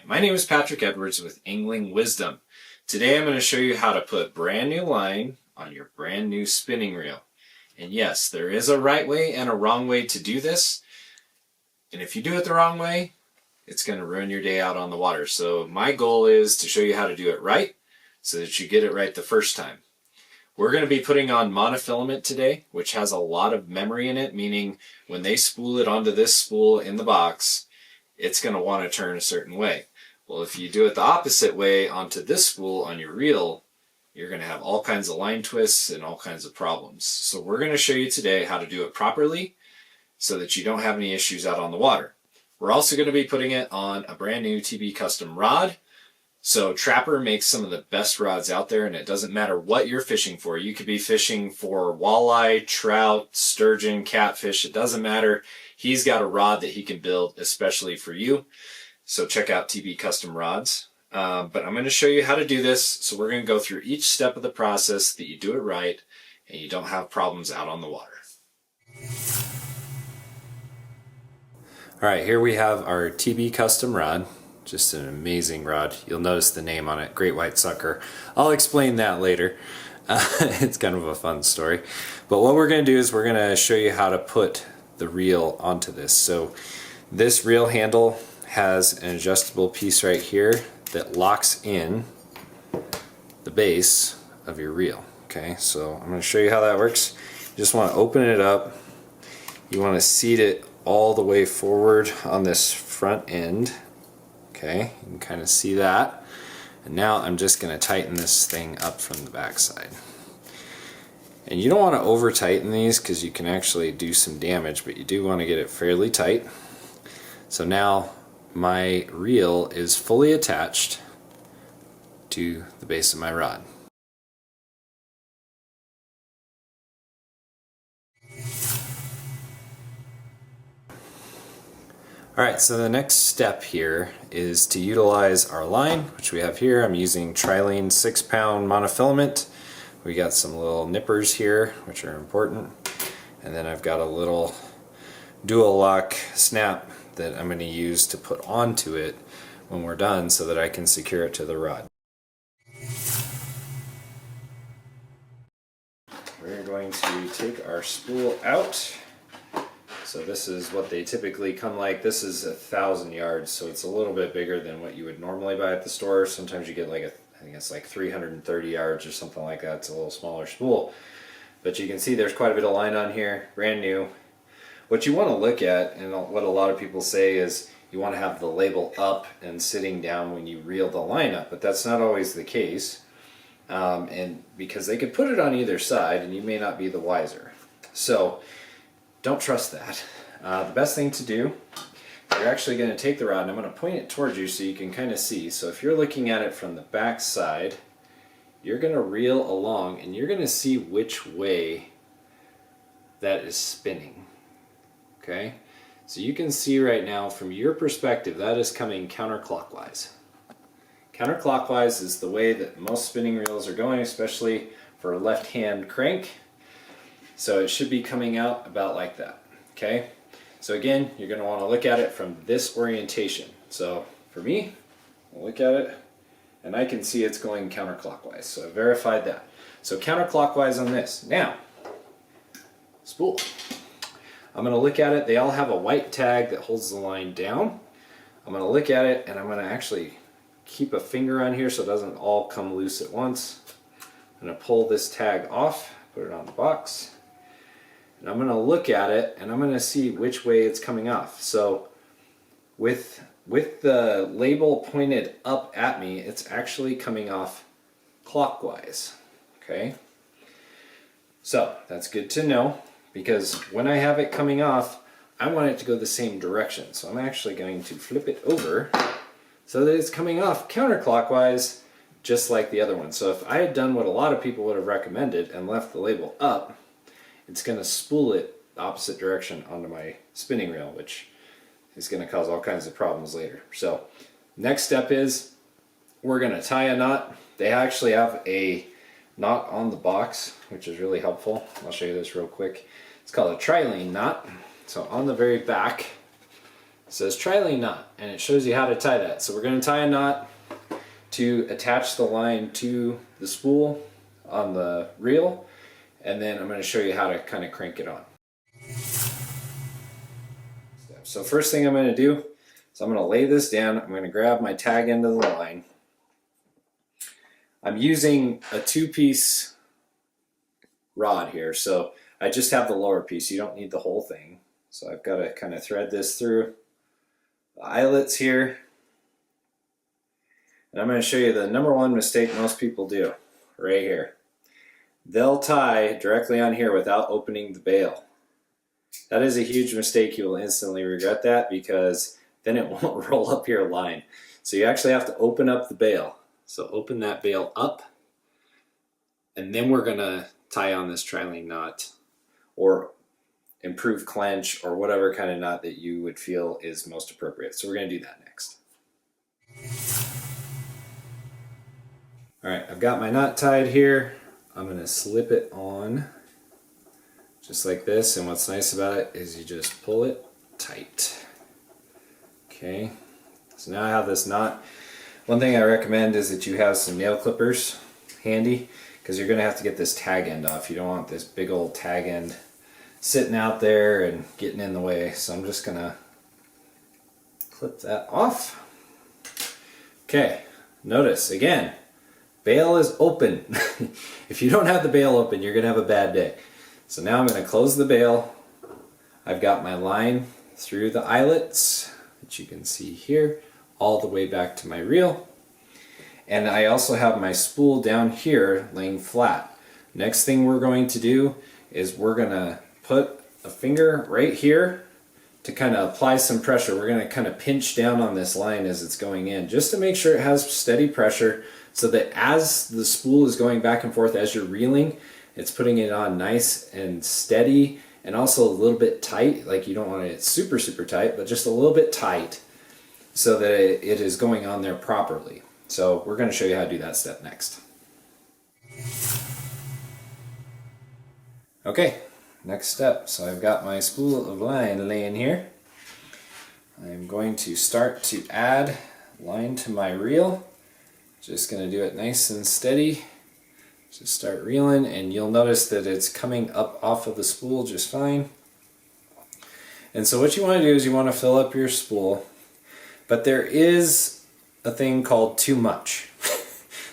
my name is Patrick Edwards with Angling Wisdom. Today I'm going to show you how to put brand new line on your brand new spinning reel. And yes, there is a right way and a wrong way to do this. And if you do it the wrong way, it's going to ruin your day out on the water. So my goal is to show you how to do it right so that you get it right the first time. We're going to be putting on monofilament today, which has a lot of memory in it, meaning when they spool it onto this spool in the box, it's going to want to turn a certain way. Well, if you do it the opposite way onto this spool on your reel, you're going to have all kinds of line twists and all kinds of problems. So we're going to show you today how to do it properly so that you don't have any issues out on the water. We're also going to be putting it on a brand new TB custom rod. So Trapper makes some of the best rods out there, and it doesn't matter what you're fishing for. You could be fishing for walleye, trout, sturgeon, catfish. It doesn't matter. He's got a rod that he can build especially for you. So check out TB Custom Rods. But I'm going to show you how to do this. So we're going to go through each step of the process that you do it right and you don't have problems out on the water. All right, here we have our TB Custom Rod. Just an amazing rod. You'll notice the name on it, Great White Sucker. I'll explain that later. It's kind of a fun story. But what we're going to do is we're going to show you how to put the reel onto this. So this reel handle has an adjustable piece right here that locks in the base of your reel. Okay, so I'm going to show you how that works. You just want to open it up. You want to seat it all the way forward on this front end. Okay, you can kind of see that. And now I'm just going to tighten this thing up from the back side. And you don't want to over tighten these because you can actually do some damage, but you do want to get it fairly tight. So now my reel is fully attached to the base of my rod. Alright, so the next step here is to utilize our line, which we have here. I'm using Trilene 6-pound monofilament. We got some little nippers here, which are important. And then I've got a little dual lock snap that I'm going to use to put onto it when we're done so that I can secure it to the rod. We're going to take our spool out. So this is what they typically come like. This is 1,000 yards, so it's a little bit bigger than what you would normally buy at the store. Sometimes you get like I think it's like 330 yards or something like that. It's a little smaller spool. But you can see there's quite a bit of line on here, brand new. What you want to look at, and what a lot of people say, is you want to have the label up and sitting down when you reel the line up, but that's not always the case. And because they could put it on either side and you may not be the wiser. So don't trust that. The best thing to do, you're actually going to take the rod, and I'm going to point it towards you so you can kind of see. So if you're looking at it from the back side, you're going to reel along and you're going to see which way that is spinning. Okay? So you can see right now from your perspective that is coming counterclockwise. Counterclockwise is the way that most spinning reels are going, especially for a left-hand crank. So it should be coming out about like that. Okay? So again, you're going to want to look at it from this orientation. So for me, I'll look at it and I can see it's going counterclockwise. So I verified that. So counterclockwise on this. Now, spool. I'm going to look at it. They all have a white tag that holds the line down. I'm going to look at it and I'm going to actually keep a finger on here so it doesn't all come loose at once. I'm going to pull this tag off, put it on the box. And I'm going to look at it and I'm going to see which way it's coming off. So with the label pointed up at me, it's actually coming off clockwise. Okay? So that's good to know, because when I have it coming off, I want it to go the same direction. So I'm actually going to flip it over so that it's coming off counterclockwise, just like the other one. So if I had done what a lot of people would have recommended and left the label up, it's going to spool it the opposite direction onto my spinning reel, which is going to cause all kinds of problems later. So next step is we're going to tie a knot. They actually have a knot on the box, which is really helpful. I'll show you this real quick. It's called a Trilene knot. So on the very back, It says trilene knot, and it shows you how to tie that. So we're going to tie a knot to attach the line to the spool on the reel, and then I'm going to show you how to kind of crank it on. So first thing I'm going to do is I'm going to lay this down. I'm going to grab my tag end of the line. I'm using a 2-piece rod here, so I just have the lower piece. You don't need the whole thing. So I've got to kind of thread this through the eyelets here. And I'm going to show you the number one mistake most people do right here. They'll tie directly on here without opening the bail. That is a huge mistake. You will instantly regret that, because then it won't roll up your line. So you actually have to open up the bail. So open that bail up, and then we're going to tie on this trilene knot, or improve clench, or whatever kind of knot that you would feel is most appropriate. So we're going to do that next. Alright, I've got my knot tied here. I'm going to slip it on just like this, and what's nice about it is you just pull it tight. Okay, so now I have this knot. One thing I recommend is that you have some nail clippers handy, because you're going to have to get this tag end off. You don't want this big old tag end sitting out there and getting in the way. So I'm just going to clip that off. Okay, notice again, bail is open. If you don't have the bail open, you're going to have a bad day. So now I'm going to close the bail. I've got my line through the eyelets that you can see here, all the way back to my reel. And I also have my spool down here laying flat. Next thing we're going to do is we're going to put a finger right here to kind of apply some pressure. We're going to kind of pinch down on this line as it's going in, just to make sure it has steady pressure, so that as the spool is going back and forth as you're reeling, it's putting it on nice and steady, and also a little bit tight. Like, you don't want it super tight, but just a little bit tight, so that it is going on there properly. So we're going to show you how to do that step next. Okay, next step. So I've got my spool of line laying here. I'm going to start to add line to my reel. Just going to do it nice and steady. Just start reeling, and you'll notice that it's coming up off of the spool just fine. And so what you want to do is you want to fill up your spool, but there is a thing called too much.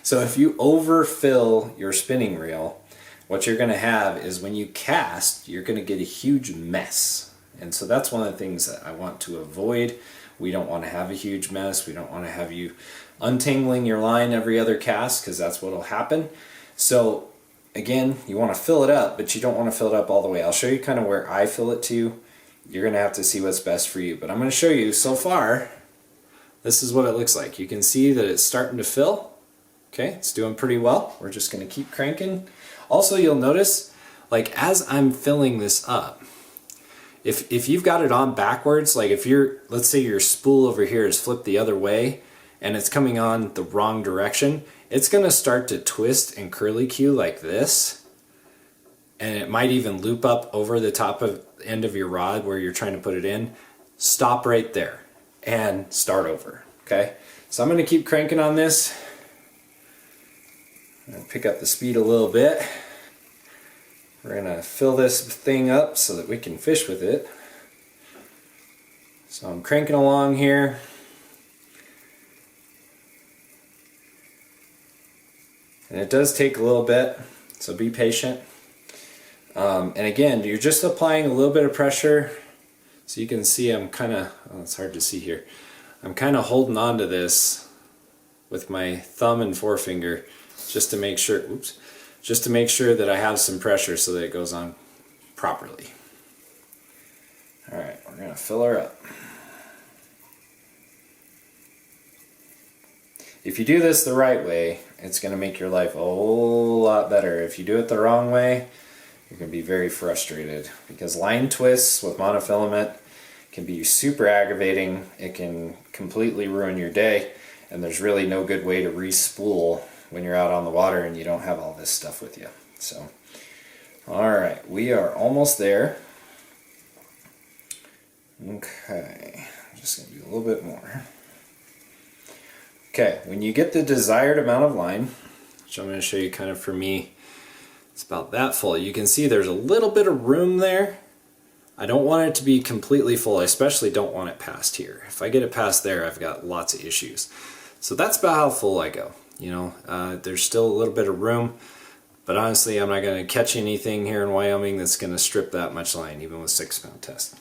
So if you overfill your spinning reel, what you're going to have is, when you cast, you're going to get a huge mess. And so that's one of the things that I want to avoid. We don't want to have a huge mess. We don't want to have you untangling your line every other cast, because that's what will happen. So again, you want to fill it up, but you don't want to fill it up all the way. I'll show you kind of where I fill it to. You're going to have to see what's best for you. But I'm going to show you, so far, this is what it looks like. You can see that it's starting to fill. Okay, it's doing pretty well. We're just going to keep cranking. Also, you'll notice, like, as I'm filling this up, if you've got it on backwards, like if you're, let's say your spool over here is flipped the other way and it's coming on the wrong direction, it's going to start to twist and curlicue like this, and it might even loop up over the top of end of your rod where you're trying to put it in. Stop right there and start over. Okay, so I'm going to keep cranking on this. I'm going to pick up the speed a little bit. We're going to fill this thing up so that we can fish with it. So I'm cranking along here. And it does take a little bit, so be patient. And again, you're just applying a little bit of pressure. So you can see I'm kind of, oh, it's hard to see here. I'm kind of holding on to this with my thumb and forefinger just to make sure, oops, just to make sure that I have some pressure so that it goes on properly. Alright, we're going to fill her up. If you do this the right way, it's going to make your life a whole lot better. If you do it the wrong way, you're going to be very frustrated, because line twists with monofilament can be super aggravating. It can completely ruin your day, and there's really no good way to re-spool when you're out on the water and you don't have all this stuff with you. So, alright, we are almost there. Okay, I'm just going to do a little bit more. Okay, when you get the desired amount of line, which I'm going to show you kind of for me, it's about that full. You can see there's a little bit of room there. I don't want it to be completely full. I especially don't want it past here. If I get it past there, I've got lots of issues. So that's about how full I go. You know, there's still a little bit of room, but honestly, I'm not going to catch anything here in Wyoming that's going to strip that much line, even with 6-pound test.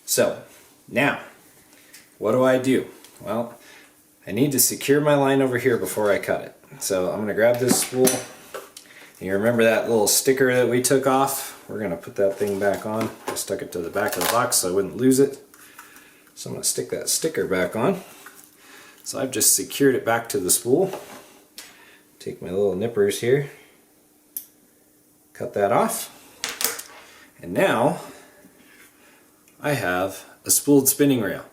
So now, what do? Well, I need to secure my line over here before I cut it. So I'm going to grab this spool. And you remember that little sticker that we took off? We're going to put that thing back on. I stuck it to the back of the box so I wouldn't lose it. So I'm going to stick that sticker back on. So I've just secured it back to the spool. Take my little nippers here. Cut that off. And now I have a spooled spinning reel.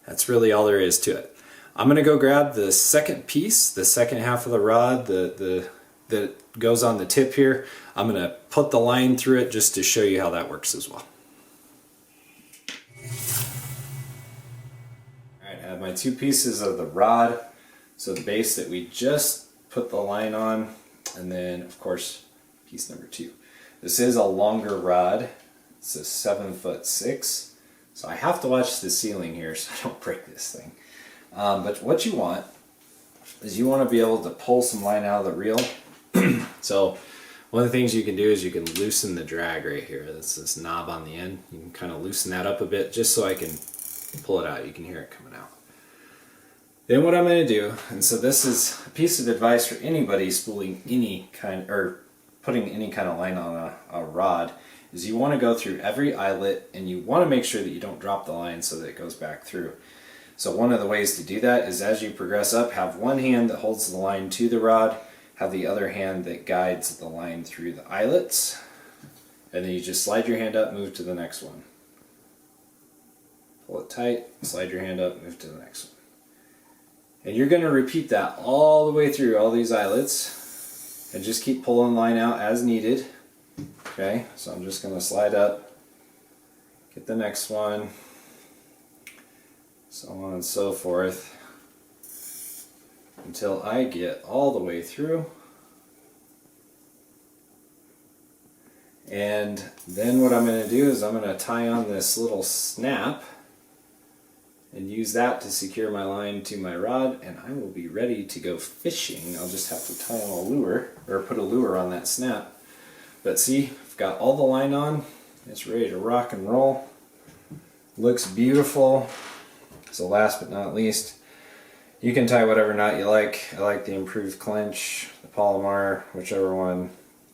That's really all there is to it. I'm going to go grab the second piece, the second half of the rod that goes on the tip here. I'm going to put the line through it just to show you how that works as well. Alright, I have my 2 pieces of the rod. So the base that we just put the line on, and then of course piece number 2. This is a longer rod. It's a 7'6". So I have to watch the ceiling here so I don't break this thing. But what you want is you want to be able to pull some line out of the reel. So one of the things you can do is you can loosen the drag right here. That's this knob on the end. You can kind of loosen that up a bit just so I can pull it out. You can hear it coming out. Then what I'm going to do, and so this is a piece of advice for anybody spooling any kind, or putting any kind of line on a rod, is you want to go through every eyelet and you want to make sure that you don't drop the line so that it goes back through. So one of the ways to do that is as you progress up, have one hand that holds the line to the rod, have the other hand that guides the line through the eyelets, and then you just slide your hand up, move to the next one. Pull it tight, slide your hand up, move to the next one. And you're going to repeat that all the way through all these eyelets, and just keep pulling line out as needed. Okay, so I'm just going to slide up, get the next one, so on and so forth, until I get all the way through. And then what I'm going to do is I'm going to tie on this little snap and use that to secure my line to my rod, and I will be ready to go fishing. I'll just have to tie on a lure, or put a lure on that snap. But see, I've got all the line on. It's ready to rock and roll. Looks beautiful. So last but not least, you can tie whatever knot you like. I like the improved clench, the Palomar, whichever one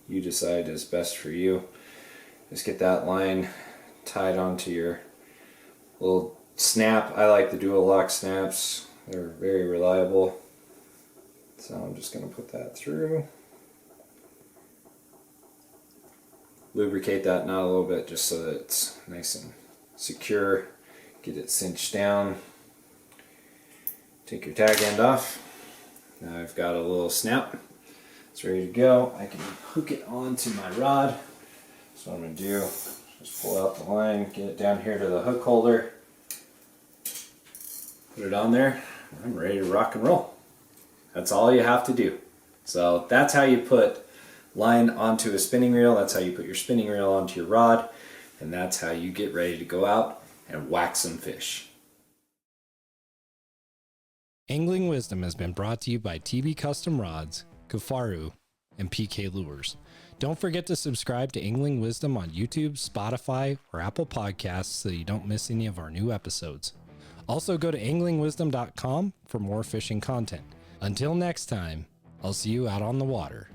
you decide is best for you. Just get that line tied onto your little snap. I like the dual lock snaps. They're very reliable. So I'm just going to put that through. Lubricate that knot a little bit just so that it's nice and secure. Get it cinched down. Take your tag end off. Now I've got a little snap. It's ready to go. I can hook it onto my rod. So what I'm going to do, just pull out the line, get it down here to the hook holder, put it on there, and I'm ready to rock and roll. That's all you have to do. So that's how you put line onto a spinning reel. That's how you put your spinning reel onto your rod, and that's how you get ready to go out and whack some fish. Angling Wisdom has been brought to you by TB Custom Rods, Kafaru, and PK Lures. Don't forget to subscribe to Angling Wisdom on YouTube, Spotify, or Apple Podcasts so you don't miss any of our new episodes. Also go to anglingwisdom.com for more fishing content. Until next time, I'll see you out on the water.